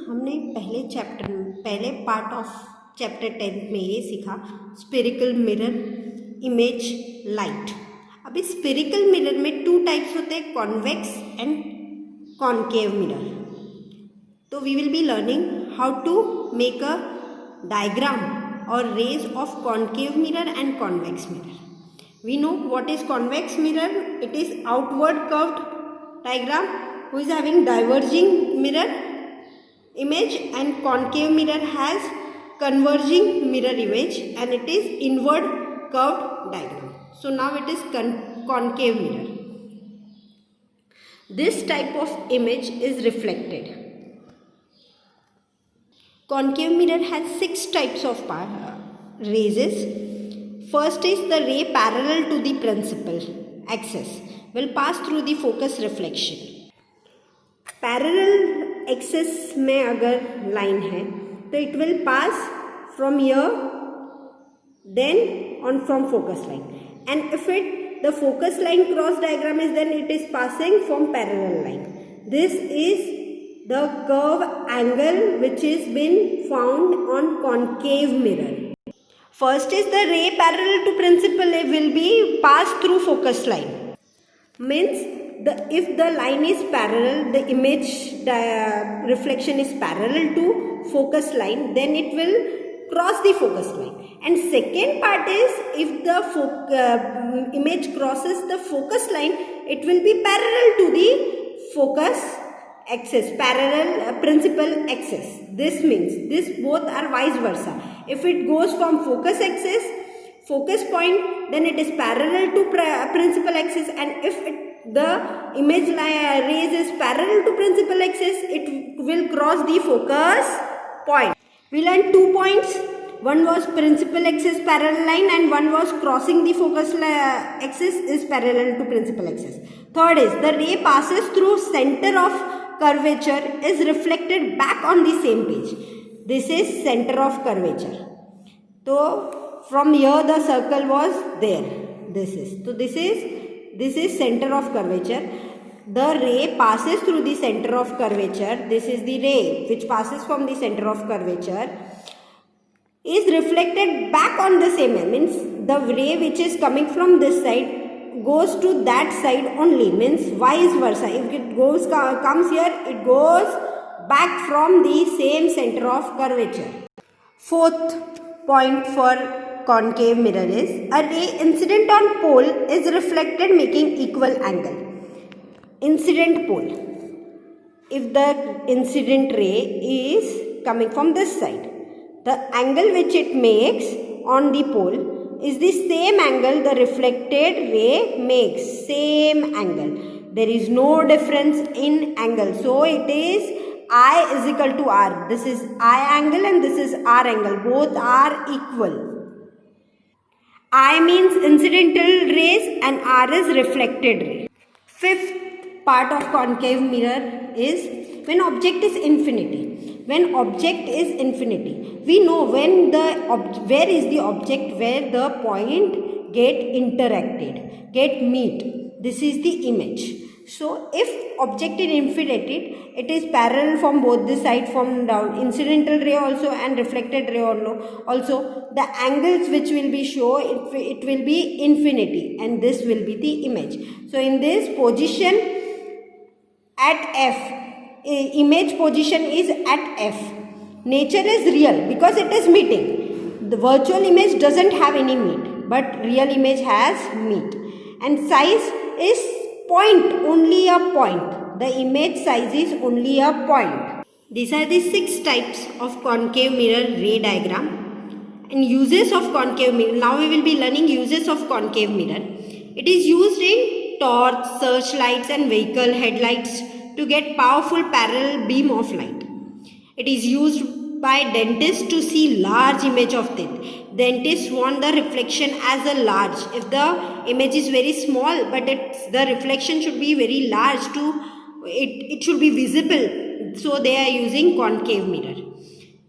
हमने पहले part of chapter 10 में ये सीखा स्फेरिकल मिरर, इमेज, लाइट। अभी स्फेरिकल मिरर में 2 टाइप्स होते हैं, कॉन्वेक्स एंड कॉन्केव मिरर। तो we will be learning how to make a diagram or rays of concave mirror and convex mirror. We know what is convex mirror. It is outward curved diagram who is having diverging mirror image, and concave mirror has converging mirror image and it is inward curved diagram. So now it is concave mirror. This type of image is reflected. Concave mirror has 6 types of rays. First is the ray parallel to the principal axis will pass through the focus reflection. Parallel axis में अगर line है तो it will pass from here then on from focus line, and if the focus line cross diagram is, then it is passing from parallel line. This is the curve angle which is been found on concave mirror. First is the ray parallel to principal will be passed through focus line. Means if the line is parallel, the image reflection is parallel to focus line, then it will cross the focus line. And second part is if the image crosses the focus line, it will be parallel to the focus axis, parallel principal axis. This means this both are vice versa. If it goes from focus axis, focus point, then it is parallel to principal axis, and if the image rays is parallel to principal axis, it will cross the focus point. We learned 2 points. One was principal axis parallel line and one was crossing the focus axis is parallel to principal axis. Third is the ray passes through center of curvature is reflected back on the same page. This is center of curvature. So from here the circle was there. This is center of curvature. The ray passes through the center of curvature. This is the ray which passes from the center of curvature is reflected back on the same end. Means the ray which is coming from this side goes to that side only, means vice versa. If it comes here, it goes back from the same center of curvature. Fourth point for concave mirror is a ray incident on pole is reflected making equal angle. Incident pole. If the incident ray is coming from this side, the angle which it makes on the pole is the same angle the reflected ray makes. Same angle. There is no difference in angle. So it is I is equal to R. This is I angle and this is R angle. Both are equal. I means incidental rays and R is reflected ray. Fifth part of concave mirror is when object is infinity. When object is infinity, we know when where is the object where the point get meet. This is the image. So if object is infinited, it is parallel from both the side from down, incidental ray also and reflected ray also. The angles which will be shown, it will be infinity, and this will be the image. So in this position at F, image position is at F. Nature is real because it is meeting. The virtual image doesn't have any meet, but real image has meet. And size is point, only a point. The image size is only a point. These are the 6 types of concave mirror ray diagram and uses of concave mirror. Now we will be learning uses of concave mirror. It is used in torch, searchlights and vehicle headlights to get powerful parallel beam of light. It is used by dentists to see large image of teeth. Dentists want the reflection as a large. If the image is very small, but the reflection should be very large it should be visible. So they are using concave mirror.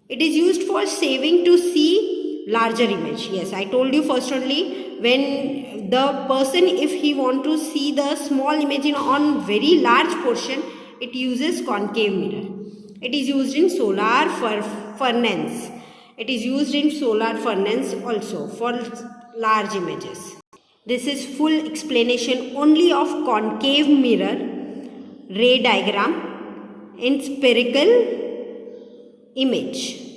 It is used for saving to see larger image. Yes, I told you first only, when the person, if he want to see the small image on very large portion, it uses concave mirror. It is used in solar furnace. It is used in solar furnace also for large images. This is full explanation only of concave mirror ray diagram in spherical image.